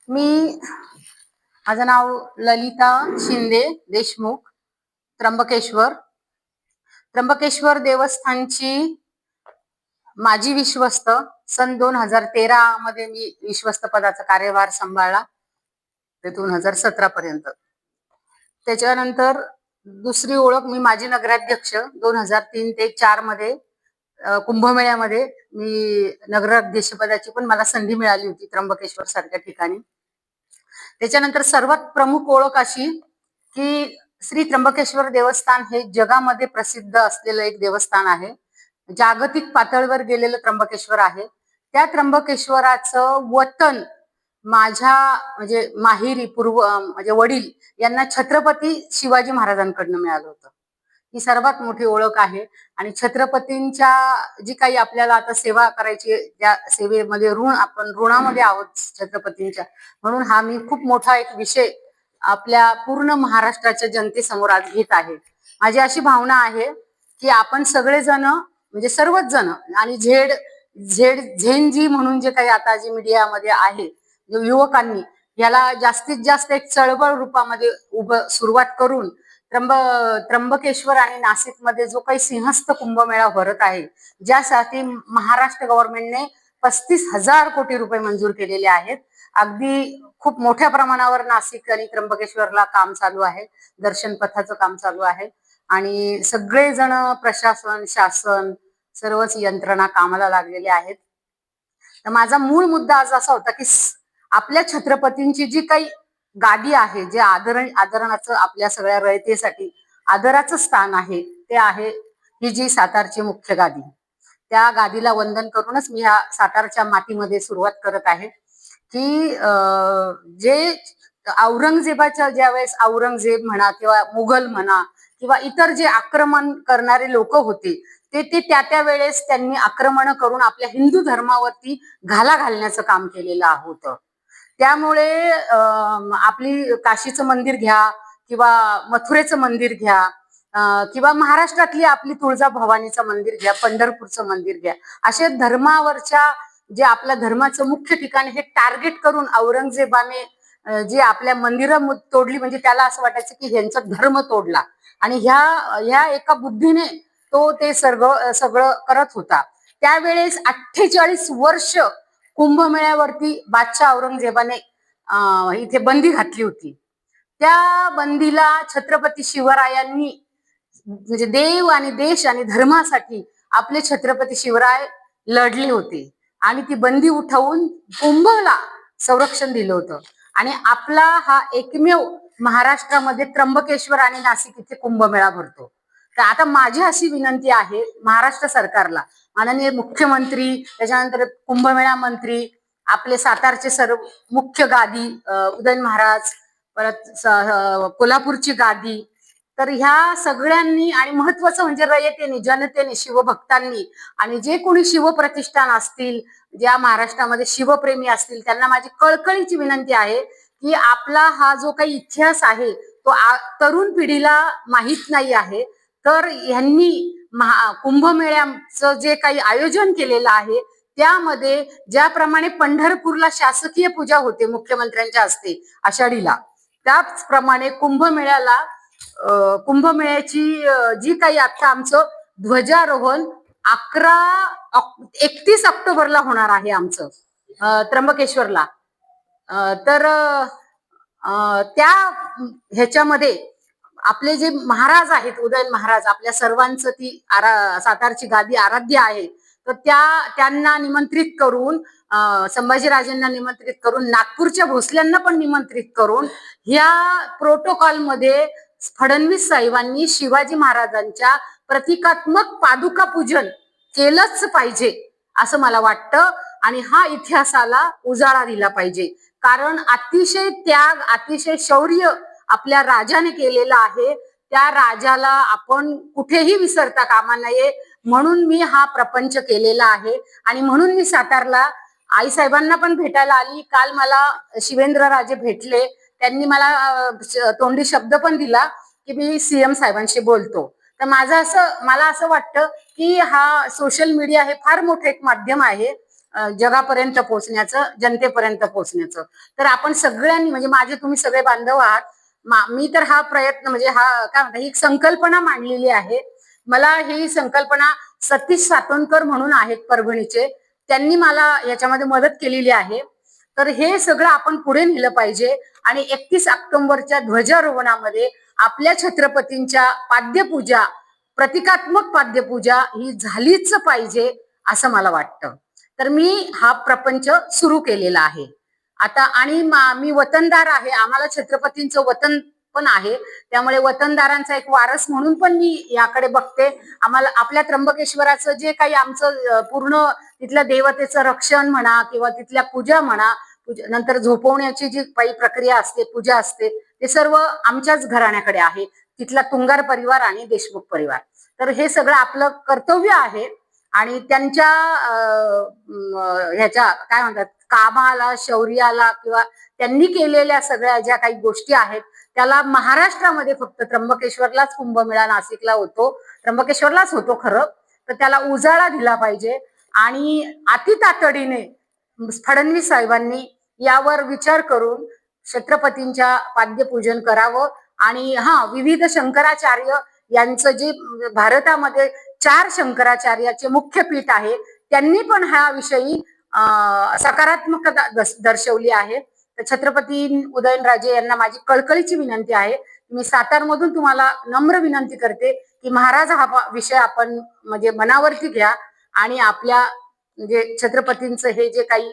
मी माझं नाव ललिता शिंदे देशमुख. त्र्यंबकेश्वर देवस्थानची माजी विश्वस्त. सन 2013 मध्ये मी विश्वस्त पदाचा कार्यभार सांभाळला ते 2017 पर्यंत. त्याच्यानंतर दुसरी ओळख मी माजी नगराध्यक्ष 2003 ते 4 मध्ये कुंभमेळ्यामध्ये मी नगराध्यक्ष पदाची पण मला संधी मिळाली होती त्र्यंबकेश्वर सारख्या ठिकाणी. त्याच्यानंतर सर्वात प्रमुख ओळख अशी की श्री त्र्यंबकेश्वर देवस्थान हे जगामध्ये प्रसिद्ध असलेलं एक देवस्थान आहे. जागतिक पातळीवर गेलेलं त्र्यंबकेश्वर आहे. त्या त्र्यंबकेश्वराचं वतन माझ्या म्हणजे माहेरी म्हणजे वडील यांना छत्रपती शिवाजी महाराजांकडनं मिळालं होतं. ही सर्वात मोठी ओळख आहे. आणि छत्रपतींच्या जी काही आपल्याला आता सेवा करायची त्या सेवेमध्ये आपण ऋणामध्ये आहोत छत्रपतींच्या, म्हणून हा मी खूप मोठा एक विषय आपल्या पूर्ण महाराष्ट्राच्या जनतेसमोर आज घेत आहे. माझी अशी भावना आहे की आपण सगळेजण म्हणजे सर्वच जण आणि झेनजी म्हणून जे काही आता जे मीडियामध्ये आहे युवकांनी याला जास्तीत जास्त एक चळवळ रूपामध्ये सुरुवात करून त्र्यंबकेश्वर आणि नाशिक मध्ये जो काही सिंहस्थ कुंभमेळा भरत आहे, ज्यासाठी महाराष्ट्र गव्हर्नमेंटने 35,000 कोटी रुपये मंजूर केलेले आहेत. अगदी खूप मोठ्या प्रमाणावर नाशिक आणि त्र्यंबकेश्वरला काम चालू आहे. दर्शन पथाचं काम चालू आहे आणि सगळेजण प्रशासन शासन सर्वच यंत्रणा कामाला लागलेले आहेत. तर माझा मूळ मुद्दा आज असा होता की आपल्या छत्रपतींची जी काही गादी आहे, जे आदरणाचं आपल्या सगळ्या रयतेसाठी आदराचं स्थान आहे, ते आहे ही जी सातारची मुख्य गादी. त्या गादीला वंदन करूनच मी ह्या सातारच्या मातीमध्ये सुरुवात करत आहे की जे औरंगजेबाच्या ज्यावेळेस औरंगजेब म्हणा किंवा मुघल म्हणा किंवा इतर जे आक्रमण करणारे लोक होते ते त्या वेळेस त्यांनी आक्रमण करून आपल्या हिंदू धर्मावरती घाला घालण्याचं काम केलेलं होतं. त्यामुळे आपली काशीचं मंदिर घ्या किंवा मथुरेचं मंदिर घ्या किंवा महाराष्ट्रातली आपली तुळजाभवानीचं मंदिर घ्या, पंढरपूरचं मंदिर घ्या, अशा धर्मावरच्या जे आपल्या धर्माचं मुख्य ठिकाण हे टार्गेट करून औरंगजेबाने जे आपल्या मंदिरं तोडली, म्हणजे त्याला असं वाटायचं की ह्यांचा धर्म तोडला आणि ह्या एका बुद्धीने तो ते सगळं करत होता. त्यावेळेस 48 वर्ष कुंभमेळ्यावरती बादशाह औरंगजेबाने इथे बंदी घातली होती. त्या बंदीला छत्रपती शिवरायांनी म्हणजे देव आणि देश आणि धर्मासाठी आपले छत्रपती शिवराय लढले होते आणि ती बंदी उठवून कुंभला संरक्षण दिलं होतं. आणि आपला हा एकमेव महाराष्ट्रामध्ये त्र्यंबकेश्वर आणि नाशिक इथे कुंभमेळा भरतो. तर आता माझी अशी विनंती आहे महाराष्ट्र सरकारला, माननीय मुख्यमंत्री, त्याच्यानंतर कुंभमेळा मंत्री, आपले सातारचे सर्व मुख्य गादी उदयन महाराज, परत कोल्हापूरची गादी, तर ह्या सगळ्यांनी आणि महत्वाचं म्हणजे रयतेने जनतेने शिवभक्तांनी आणि जे कोणी शिवप्रतिष्ठान असतील, ज्या महाराष्ट्रामध्ये शिवप्रेमी असतील, त्यांना माझी कळकळीची विनंती आहे की आपला हा जो काही इतिहास आहे तो तरुण पिढीला माहीत नाही आहे. तर ह्यांनी कुंभमेळ्याचं जे काही आयोजन केलेलं आहे त्यामध्ये ज्याप्रमाणे पंढरपूरला शासकीय पूजा होते मुख्यमंत्र्यांच्या हस्ते आषाढीला, त्याचप्रमाणे कुंभमेळ्याची जी काही आता आमचं ध्वजारोहण 31 ऑक्टोबरला होणार आहे आमचं त्र्यंबकेश्वरला. तर त्या ह्याच्यामध्ये आपले जे महाराज आहेत उदयन महाराज, आपल्या सर्वांचं ती सातारची गादी आराध्य आहे, तर त्यांना निमंत्रित करून संभाजीराजेंना निमंत्रित करून नागपूरच्या भोसल्यांना पण निमंत्रित करून ह्या प्रोटोकॉल मध्ये फडणवीस साहेबांनी शिवाजी महाराजांच्या प्रतिकात्मक पादुका पूजन केलंच पाहिजे असं मला वाटतं. आणि हा इतिहासाला उजाळा दिला पाहिजे, कारण अतिशय त्याग अतिशय शौर्य आपल्या राजाने केलेलं आहे. त्या राजाला आपण कुठेही विसरता कामा नये म्हणून मी हा प्रपंच केलेला आहे. आणि म्हणून मी सातारला आई साहेबांना पण भेटायला आली. काल मला शिवेंद्रराजे भेटले, त्यांनी मला तोंडी शब्द पण दिला की मी सीएम साहेबांशी बोलतो. तर मला असं वाटतं की हा सोशल मीडिया हे फार मोठं एक माध्यम आहे जगापर्यंत पोहोचण्याचं, जनतेपर्यंत पोहोचण्याचं. तर आपण सगळ्यांनी म्हणजे माझे तुम्ही सगळे बांधव आहात. मी तर हा प्रयत्न म्हणजे हा काय म्हणतात ही संकल्पना मांडलेली आहे. मला ही संकल्पना सतीश सातोंडकर म्हणून आहेत परभणीचे, त्यांनी मला याच्यामध्ये मदत केलेली आहे. तर हे सगळं आपण पुढे नेलं पाहिजे आणि 31 ऑक्टोबरच्या ध्वजारोहणामध्ये आपल्या छत्रपतींच्या पाद्यपूजा, प्रतिकात्मक पाद्यपूजा ही झालीच पाहिजे असं मला वाटतं. तर मी हा प्रपंच सुरू केलेला आहे आता. आणि मी वतनदार आहे, आम्हाला छत्रपतींचं वतन पण आहे, त्यामुळे वतनदारांचा एक वारस म्हणून पण मी याकडे बघते. आम्हाला आपल्या त्र्यंबकेश्वराचं जे काही आमचं पूर्ण तिथल्या देवतेचं रक्षण म्हणा किंवा तिथल्या पूजा म्हणा, नंतर झोपवण्याची जी काही प्रक्रिया असते, पूजा असते, ते सर्व आमच्याच घराण्याकडे आहे, तिथला तुंगार परिवार आणि देशमुख परिवार. तर हे सगळं आपलं कर्तव्य आहे आणि त्यांच्या ह्याच्या काय म्हणतात कामाला, शौर्याला किंवा त्यांनी केलेल्या सगळ्या ज्या काही गोष्टी आहेत त्याला महाराष्ट्रामध्ये फक्त त्र्यंबकेश्वरलाच कुंभमेळा नाशिकला होतो, त्र्यंबकेश्वरलाच होतो खरं, तर त्याला उजाळा दिला पाहिजे. आणि अति तातडीने फडणवीस साहेबांनी यावर विचार करून छत्रपतींच्या पाद्यपूजन करावं. आणि विविध शंकराचार्य यांचं जे भारतामध्ये 4 शंकराचार्याचे मुख्य पीठ आहे, त्यांनी पण ह्या विषयी सकारात्मकता दर्शवली आहे. तर छत्रपती उदयनराजे यांना माझी कळकळीची विनंती आहे. मी सातारमधून तुम्हाला नम्र विनंती करते की महाराज हा विषय आपण म्हणजे मनावरती घ्या आणि आपल्या म्हणजे छत्रपतींचं हे जे काही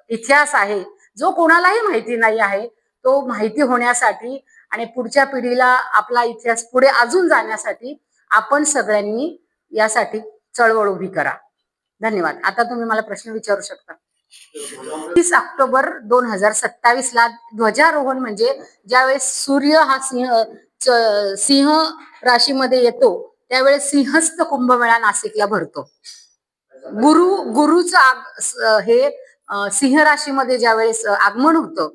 इतिहास आहे जो कोणालाही माहिती नाही आहे तो माहिती होण्यासाठी आणि पुढच्या पिढीला आपला इतिहास पुढे अजून जाण्यासाठी आपण सगळ्यांनी यासाठी चळवळ उभी करा. धन्यवाद. आता तुम्ही मला प्रश्न विचारू शकता. 30 ऑक्टोबर 2027 ला ध्वजारोहण म्हणजे ज्यावेळेस सूर्य हा सिंह राशीमध्ये येतो त्यावेळेस सिंहस्थ कुंभमेळा नाशिकला भरतो. गुरुचं हे सिंह राशीमध्ये ज्यावेळेस आगमन होतं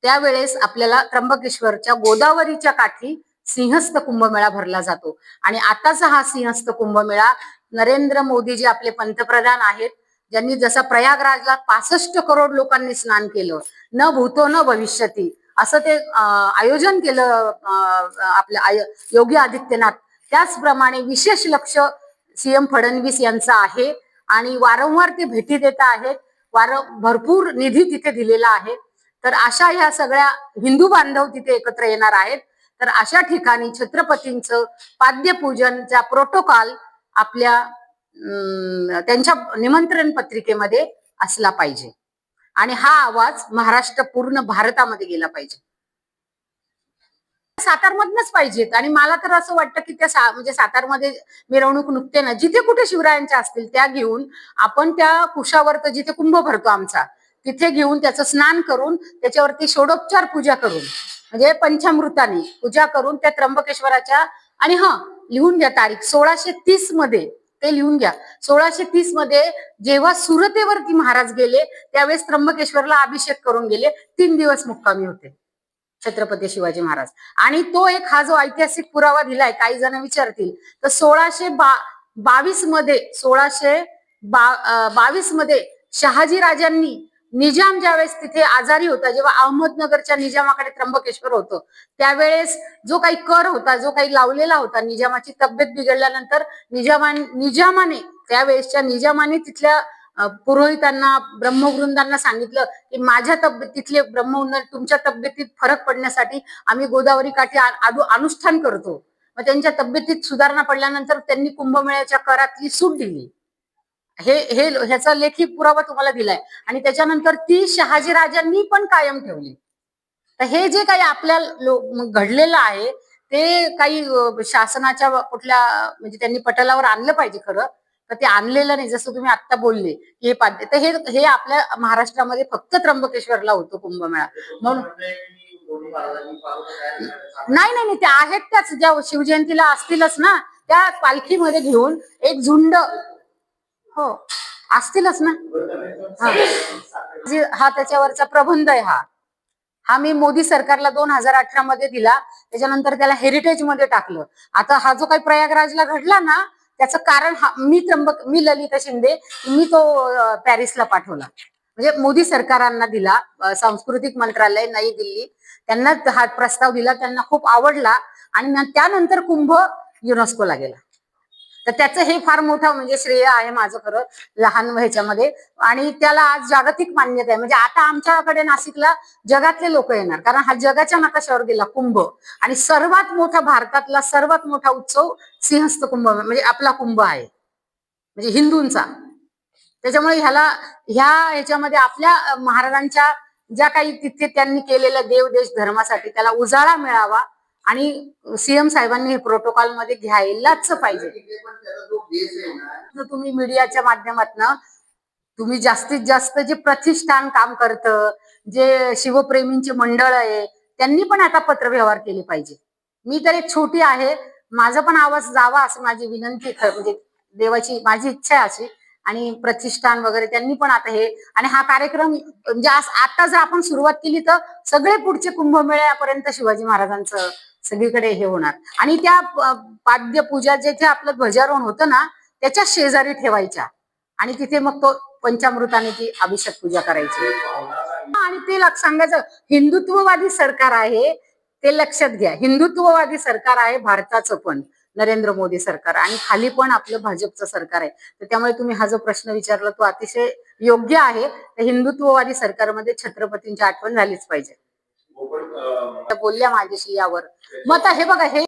त्यावेळेस आपल्याला त्र्यंबकेश्वरच्या गोदावरीच्या काठी सिंहस्थ कुंभमेळा भरला जातो. आणि आताचा हा सिंहस्थ कुंभमेळा नरेंद्र मोदी जे आपले पंतप्रधान आहेत, ज्यांनी जसा प्रयागराजला 65 करोड लोकांनी स्नान केलं, न भूतो न भविष्यती असं ते आयोजन केलं आपल्या योगी आदित्यनाथ, त्याचप्रमाणे विशेष लक्ष सीएम फडणवीस यांचं आहे आणि वारंवार ते भेटी देत आहेत, भरपूर निधी तिथे दिलेला आहे. तर अशा ह्या सगळ्या हिंदू बांधव तिथे एकत्र येणार आहेत. तर अशा ठिकाणी छत्रपतींचं पाद्यपूजनचा प्रोटोकॉल आपल्या त्यांच्या निमंत्रण पत्रिकेमध्ये असला पाहिजे आणि हा आवाज महाराष्ट्र पूर्ण भारतामध्ये गेला पाहिजे. सातारमधनच पाहिजेत. आणि मला तर असं वाटतं की त्या म्हणजे सातारमध्ये मिरवणूक नुकते ना जिथे कुठे शिवरायांच्या असतील त्या घेऊन आपण त्या कुशावर जिथे कुंभ भरतो आमचा तिथे घेऊन त्याचं स्नान करून त्याच्यावरती षोडोपचार पूजा करून म्हणजे पंचामृताने पूजा करून त्या त्र्यंबकेश्वराच्या आणि लिहून घ्या तारीख 1630 मध्ये, ते लिहून घ्या. 1630 मध्ये जेव्हा सुरतेवरती महाराज गेले त्यावेळेस त्र्यंबकेश्वरला अभिषेक करून गेले, 3 दिवस मुक्कामी होते छत्रपती शिवाजी महाराज. आणि तो एक हा जो ऐतिहासिक पुरावा दिलाय, काही जण विचारतील तर 1622 मध्ये शहाजी राजांनी निजाम ज्यावेळेस तिथे आजारी होता, जेव्हा अहमदनगरच्या निजामाकडे त्र्यंबकेश्वर होतं त्यावेळेस जो काही कर होता, जो काही लावलेला होता, निजामाची तब्येत बिघडल्यानंतर निजामाने त्यावेळेसच्या निजामाने तिथल्या पुरोहितांना ब्रह्मवृंदांना सांगितलं की माझ्या तिथले ब्रह्मवृंद तुमच्या तब्येतीत फरक पडण्यासाठी आम्ही गोदावरी काठी अनुष्ठान करतो. मग त्यांच्या तब्येतीत सुधारणा पडल्यानंतर त्यांनी कुंभमेळ्याच्या करातली सूट दिली. ह्याचा लेखी पुरावा तुम्हाला दिलाय. आणि त्याच्यानंतर ती शहाजी राजांनी पण कायम ठेवली. तर हे जे काही आपल्या घडलेलं आहे ते काही शासनाच्या कुठल्या म्हणजे त्यांनी पटलावर आणलं पाहिजे खरं, तर ते आणलेलं नाही. जसं तुम्ही आता बोलले की हे पाद्य, तर हे आपल्या महाराष्ट्रामध्ये फक्त त्र्यंबकेश्वरला होतो कुंभमेळा. म्हणून नाही ते आहेत त्याच ज्या शिवजयंतीला असतीलच ना, त्या पालखीमध्ये घेऊन एक झुंड असतीलच ना. हा त्याच्यावरचा प्रबंध आहे. हा मी मोदी सरकारला 2018 मध्ये दिला, त्याच्यानंतर त्याला हेरिटेज मध्ये टाकलं. आता हा जो काही प्रयागराजला घडला ना त्याचं कारण मी ललिता शिंदे मी तो पॅरिसला पाठवला, म्हणजे मोदी सरकारांना दिला, सांस्कृतिक मंत्रालय नवी दिल्ली त्यांना हा प्रस्ताव दिला, त्यांना खूप आवडला आणि त्यानंतर कुंभ युनेस्कोला गेला. तर त्याचं हे फार मोठं म्हणजे श्रेय आहे माझं खरं लहान ह्याच्यामध्ये, आणि त्याला आज जागतिक मान्यता आहे. म्हणजे आता आमच्याकडे नाशिकला जगातले लोक येणार, कारण हा जगाच्या नकाशावर गेला कुंभ, आणि सर्वात मोठा भारतातला सर्वात मोठा उत्सव सिंहस्थ कुंभ म्हणजे आपला कुंभ आहे, म्हणजे हिंदूंचा. त्याच्यामुळे ह्याच्यामध्ये आपल्या महाराजांच्या ज्या काही तिथे त्यांनी केलेल्या देव देश धर्मासाठी त्याला उजाळा मिळावा, आणि सीएम साहेबांनी हे प्रोटोकॉल मध्ये घ्यायलाच पाहिजे. तुम्ही मीडियाच्या माध्यमातून तुम्ही जास्तीत जास्त जे प्रतिष्ठान काम करतं, जे शिवप्रेमींचे मंडळ आहे, त्यांनी पण आता पत्रव्यवहार केले पाहिजे. मी तर एक छोटी आहे, माझा पण आवाज जावा असं माझी विनंती, म्हणजे देवाची माझी इच्छा आहे अशी, आणि प्रतिष्ठान वगैरे त्यांनी पण आता हे, आणि हा कार्यक्रम म्हणजे आता जर आपण सुरुवात केली तर सगळे पुढचे कुंभमेळ्यापर्यंत शिवाजी महाराजांचं सगळीकडे हे होणार. आणि त्या पाद्य पूजा जिथे आपलं ध्वजारोहण होतं ना त्याच्या शेजारी ठेवायच्या, आणि तिथे मग तो पंचामृताने ती अभिषेक पूजा करायची. आणि ते सांगायचं हिंदुत्ववादी सरकार आहे, ते लक्षात घ्या. हिंदुत्ववादी सरकार आहे भारताचं पण, नरेंद्र मोदी सरकार, आणि खाली पण आपलं भाजपचं सरकार आहे. तर त्यामुळे तुम्ही हा जो प्रश्न विचारला तो अतिशय योग्य आहे. हिंदुत्ववादी सरकारमध्ये छत्रपतींची आठवण झालीच पाहिजे. बोलल्या माझ्याशी यावर. मग आता हे बघा, हे